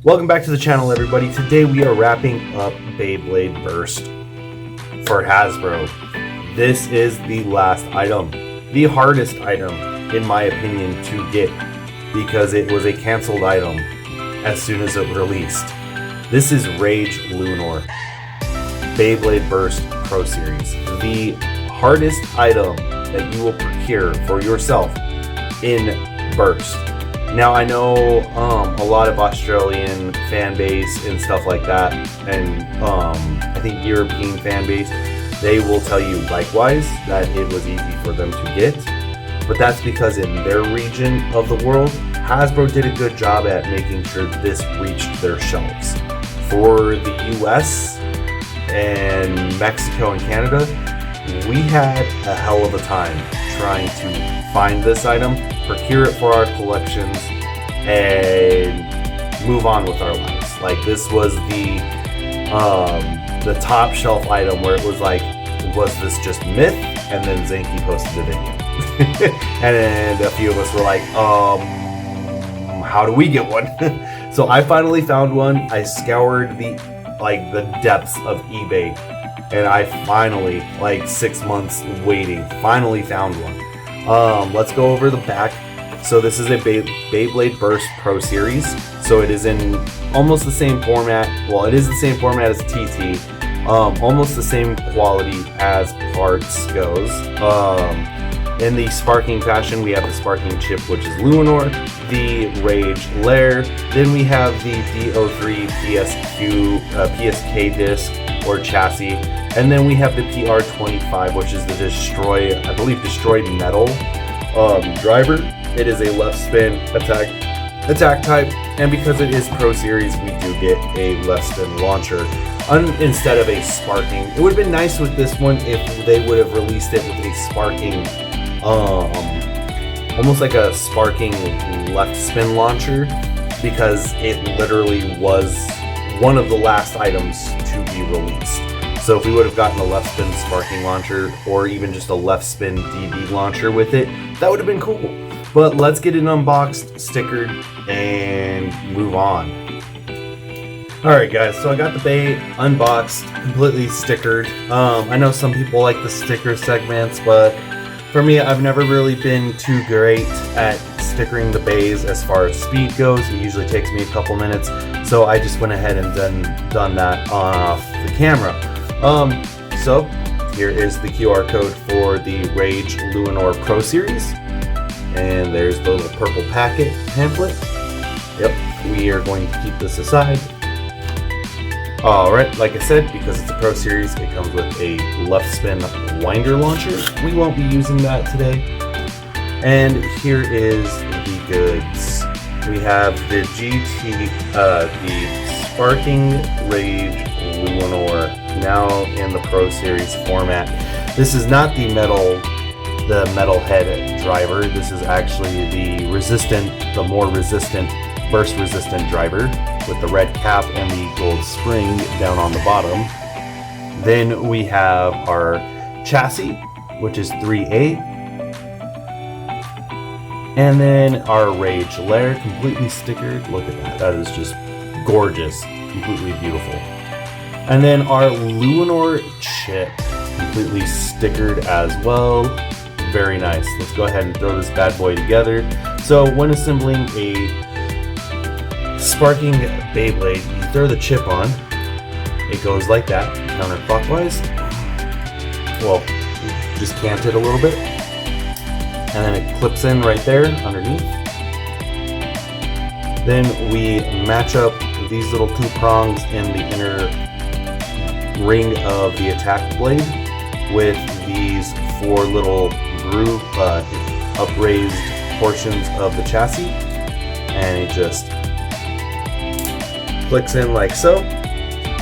Welcome back to the channel, everybody. Today we are wrapping up Beyblade Burst for Hasbro. This is the last item, the hardest item in my opinion to get because it was a canceled item as soon as it released. This is Rage Luinor Beyblade Burst Pro Series, the hardest item that you will procure for yourself in Burst. Now I know a lot of Australian fan base and stuff like that, and I think European fan base, they will tell you likewise that it was easy for them to get, but that's because in their region of the world, Hasbro did a good job at making sure this reached their shelves. For the US and Mexico and Canada, we had a hell of a time trying to find this item, procure it for our collections, and move on with our lives. Like, this was the top shelf item where it was like, was this just myth? And then Zanky posted a video. And a few of us were like, how do we get one? So I finally found one. I scoured the depths of eBay, and I finally, like 6 months waiting, finally found one. Let's go over the back. So this is a Beyblade Burst Pro Series. So it is in almost the same format. Well, it is the same format as TT. Almost the same quality as parts goes. In the sparking fashion, we have the sparking chip, which is Luinor, the Rage Lair. Then we have the D03 PSK disc or chassis. And then we have the PR25, which is the destroyed metal driver. It is a left spin attack type, and because it is Pro Series, we do get a left spin launcher instead of a sparking. It would have been nice with this one if they would have released it with a sparking, almost like a sparking left spin launcher, because it literally was one of the last items to be released. So if we would have gotten a left spin sparking launcher, or even just a left spin DB launcher with it, that would have been cool. But let's get it unboxed, stickered, and move on. Alright guys, so I got the Bay unboxed, completely stickered. I know some people like the sticker segments, but for me, I've never really been too great at stickering the bays as far as speed goes. It usually takes me a couple minutes, so I just went ahead and done that off the camera. So here is the QR code for the Rage Luinor Pro Series, and there's the little purple pamphlet. Yep, we are going to keep this aside. Alright, like I said, because it's a Pro Series, it comes with a left spin winder launcher. We won't be using that today. And here is the goods. We have the the Sparking Rage Luinor, now in the Pro Series format. This is not the metal head driver. This is actually the more resistant, burst resistant driver with the red cap and the gold spring down on the bottom. Then we have our chassis, which is 3A. And then our Rage Lair, completely stickered. Look at that. That is just gorgeous. Completely beautiful. And then our Luinor chip, completely stickered as well. Very nice. Let's go ahead and throw this bad boy together. So when assembling a sparking Beyblade, you throw the chip on. It goes like that, counterclockwise. Well, just cant it a little bit. And then it clips in right there underneath. Then we match up these little two prongs in the inner ring of the attack blade with these four little groove upraised portions of the chassis, and it just clicks in like so.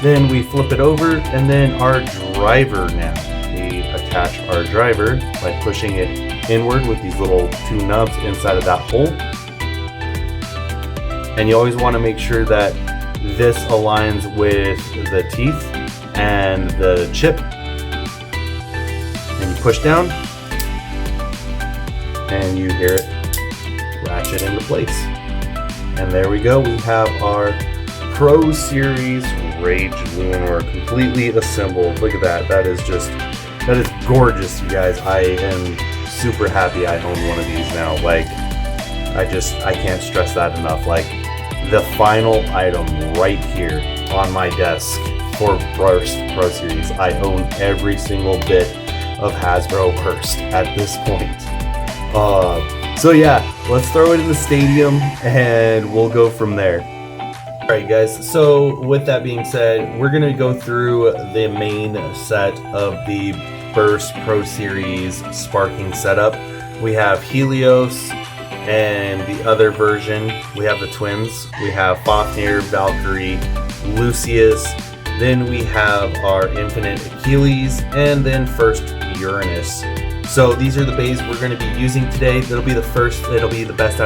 Then we flip it over, and then our driver now. We attach our driver by pushing it inward with these little two nubs inside of that hole. And you always want to make sure that this aligns with the teeth and the chip. And you push down, and you hear it ratchet into place. And there we go, we have our Pro Series Rage Luinor, completely assembled. Look at that. That is gorgeous, you guys. I am super happy I own one of these now. Like, I can't stress that enough. Like, the final item right here on my desk for Burst Pro Series. I own every single bit of Hasbro Burst at this point. So yeah, let's throw it in the stadium and we'll go from there. Alright guys, so with that being said, we're going to go through the main set of the Burst Pro Series sparking setup. We have Helios and the other version. We have the twins. We have Fafnir, Valkyrie, Lucius. Then we have our Infinite Achilles, and then first Uranus. So these are the bays we're going to be using today. It'll be the best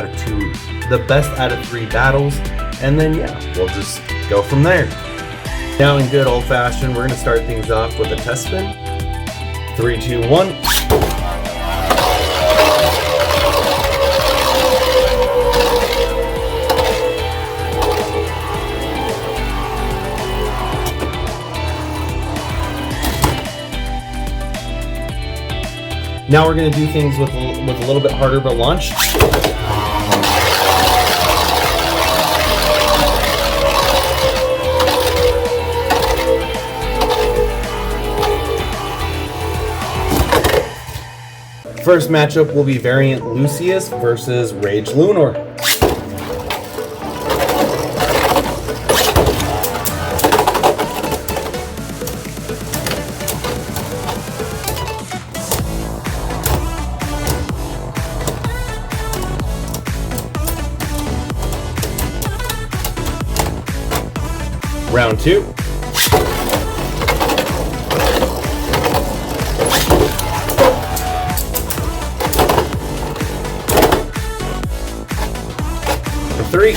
out of 3 battles, and then yeah, we'll just go from there. Now in good old fashion, we're going to start things off with a test spin. 3, 2, 1. Now we're going to do things with a little bit harder of a launch. First matchup will be Variant Lucius versus Rage Luinor. Round 2. Round 3.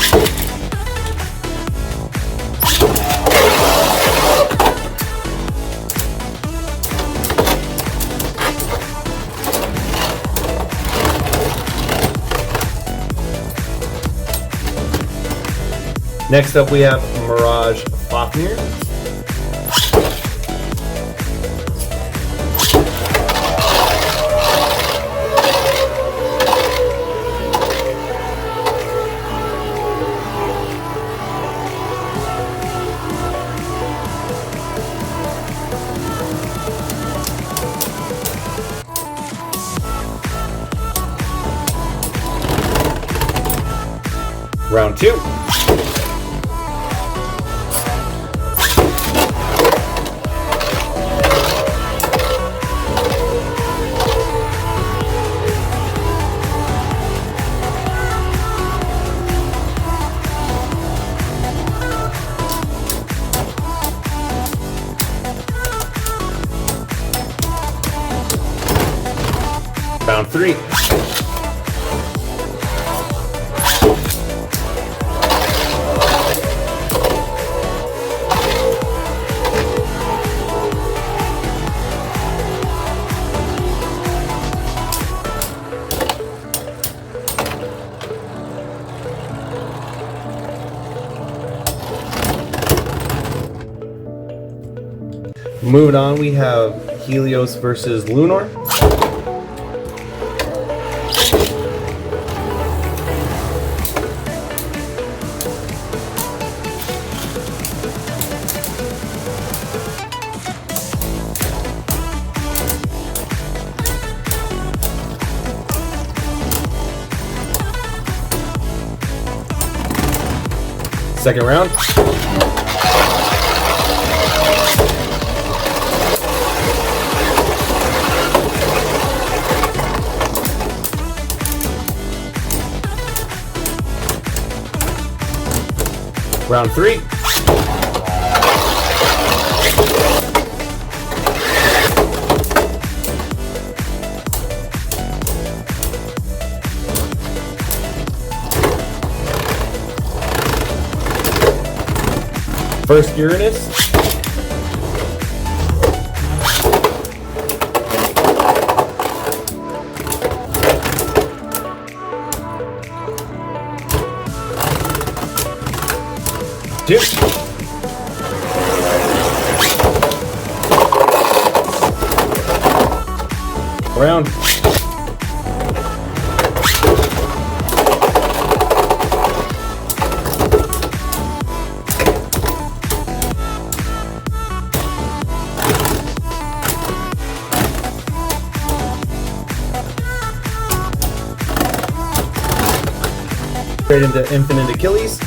Next up we have Mirage Fafnir. Round 2. Round 3. Moving on, we have Helios versus Luinor. Second round. Round 3. First Uranus. 2. Round. Straight into Infinite Achilles.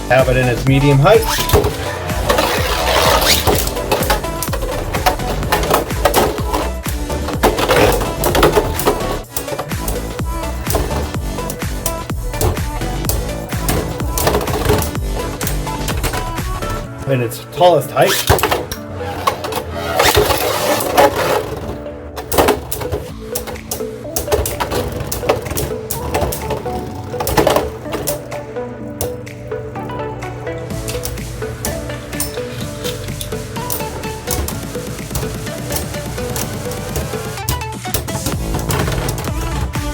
Have it in its medium height. In its tallest height.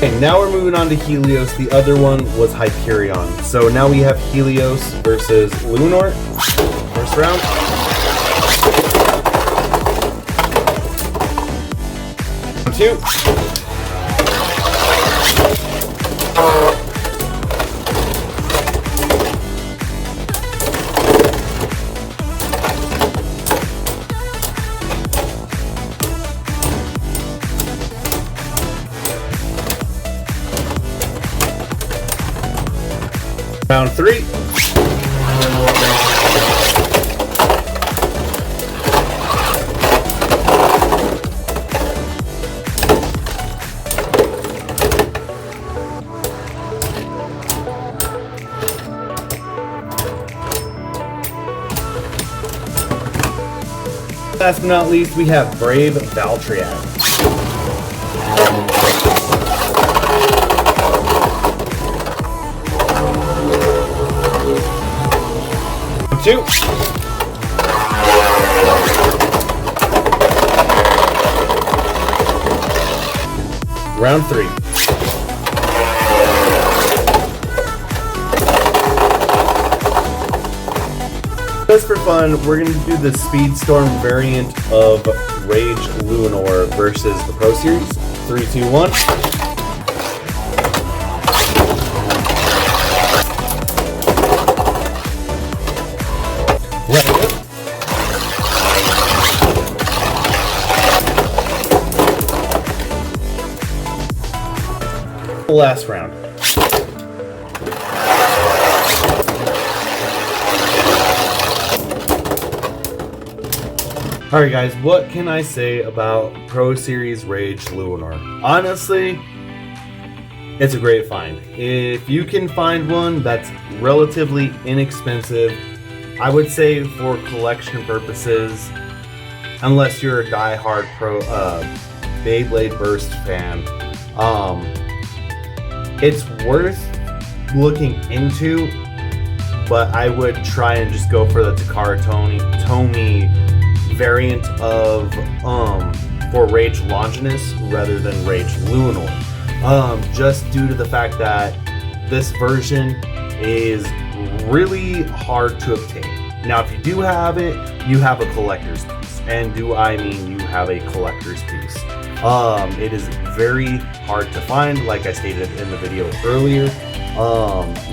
Okay, now we're moving on to Helios. The other one was Hyperion. So now we have Helios versus Luinor. First round. Round 2. Round 3. Last but not least, we have Brave Valtriad. Round 2. Round 3. Just for fun, we're going to do the Speedstorm variant of Rage Luinor versus the Pro Series. 3, 2, 1. Ready? Last round. Alright guys, what can I say about Pro Series Rage Luinor? Honestly, it's a great find. If you can find one that's relatively inexpensive, I would say for collection purposes, unless you're a die-hard Beyblade Burst fan, it's worth looking into, but I would try and just go for the Takara Tomy variant of for Rage Longinus rather than Rage Luinor, just due to the fact that this version is really hard to obtain. Now if you do have it, you have a collector's piece, and do I mean you have a collector's piece. It is very hard to find, like I stated in the video earlier.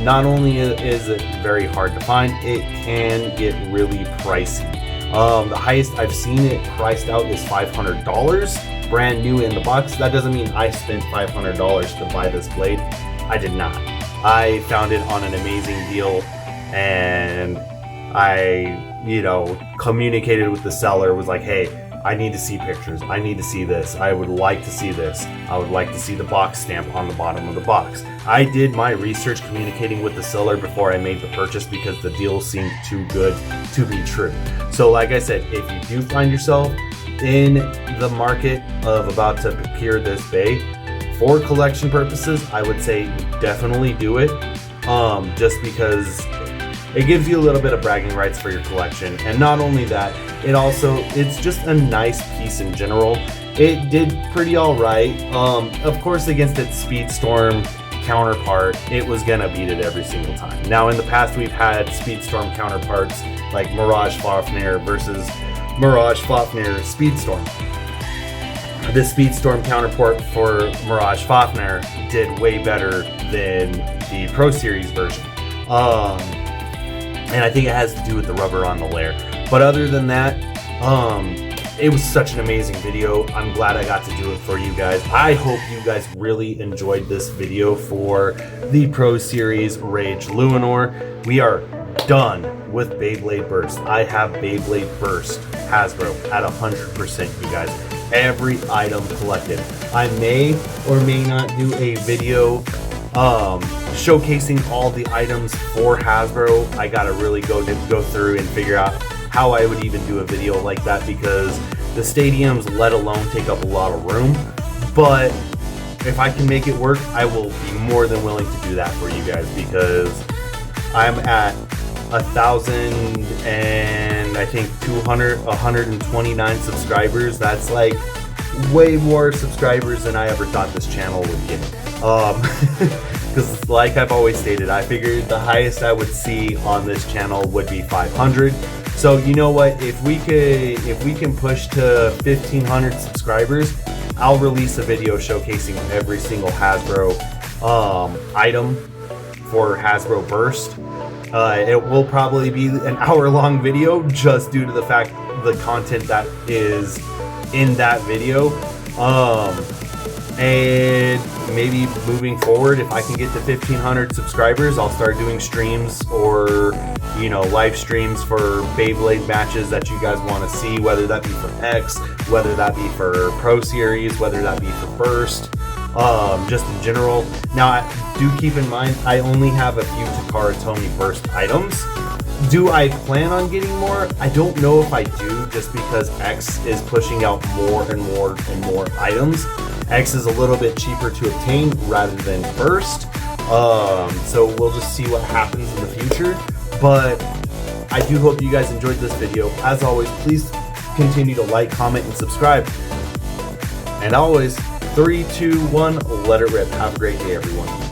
Not only is it very hard to find, it can get really pricey. The highest I've seen it priced out is $500, brand new in the box. That doesn't mean I spent $500 to buy this blade. I did not. I found it on an amazing deal, and I, communicated with the seller, was like, hey, I need to see pictures. I need to see this. I would like to see this. I would like to see the box stamp on the bottom of the box. I did my research communicating with the seller before I made the purchase because the deal seemed too good to be true. So like I said, if you do find yourself in the market of about to procure this bay for collection purposes, I would say definitely do it. Just because it gives you a little bit of bragging rights for your collection. And not only that, it's just a nice piece in general. It did pretty all right. Of course, against its Speedstorm counterpart, it was gonna beat it every single time. Now in the past we've had Speedstorm counterparts like Mirage Fafnir versus Mirage Fafnir Speedstorm. The Speedstorm counterpart for Mirage Fafnir did way better than the Pro Series version. And I think it has to do with the rubber on the layer. But other than that, it was such an amazing video. I'm glad I got to do it for you guys. I hope you guys really enjoyed this video for the Pro Series Rage Luinor. We are done with Beyblade Burst. I have Beyblade Burst Hasbro at 100%, you guys. Every item collected. I may or may not do a video showcasing all the items for Hasbro. I gotta really go through and figure out how I would even do a video like that, because the stadiums, let alone, take up a lot of room. But if I can make it work, I will be more than willing to do that for you guys, because I'm at 1,000 and I think 129 subscribers. That's like way more subscribers than I ever thought this channel would get. Because like I've always stated, I figured the highest I would see on this channel would be 500. So you know what, if we can push to 1,500 subscribers, I'll release a video showcasing every single Hasbro item for Hasbro Burst. It will probably be an hour-long video, just due to the fact the content that is in that video. And maybe moving forward, if I can get to 1,500 subscribers, I'll start doing streams or, you know, live streams for Beyblade matches that you guys want to see, whether that be for X, whether that be for Pro Series, whether that be for Burst, just in general. Now, do keep in mind, I only have a few Takara Tomy Burst items. Do I plan on getting more? I don't know if I do, just because X is pushing out more and more and more items. X is a little bit cheaper to obtain rather than Burst. So we'll just see what happens in the future. But I do hope you guys enjoyed this video. As always, please continue to like, comment, and subscribe. And always, 3, 2, 1, let it rip. Have a great day, everyone.